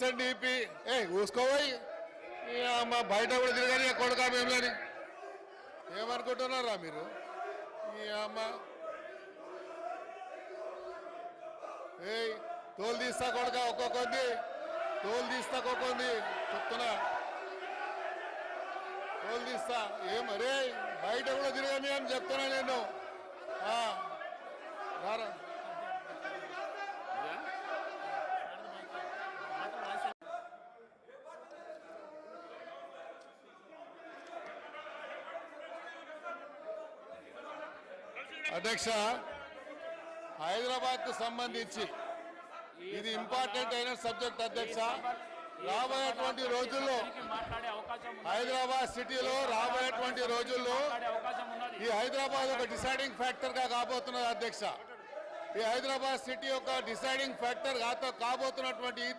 SNDP ఊసుకోపోయి మా బయట కూడా తిరగని కొడుకా మేమని ఏమనుకుంటున్నారా మీరు? ఈ అమ్మ తోలు తీస్తా కొడుక ఒక్కొక్కంది తోలు తీస్తా ఒక్కొక్కంది చెప్తున్నా తోలు తీస్తా ఏమరే బయట కూడా తిరగని అని చెప్తున్నా నేను. రారా అధ్యక్ష, హైదరాబాద్ కు సంబంధించి ఇది ఇంపార్టెంట్ అయిన సబ్జెక్ట్ అధ్యక్ష. రాబోయేటువంటి రోజుల్లో హైదరాబాద్ సిటీలో రాబోయేటువంటి రోజుల్లో ఈ హైదరాబాద్ ఒక డిసైడింగ్ ఫ్యాక్టర్ గా కాబోతున్నది అధ్యక్ష. ఈ హైదరాబాద్ సిటీ ఒక డిసైడింగ్ ఫ్యాక్టర్ కాబోతున్నటువంటి ఈ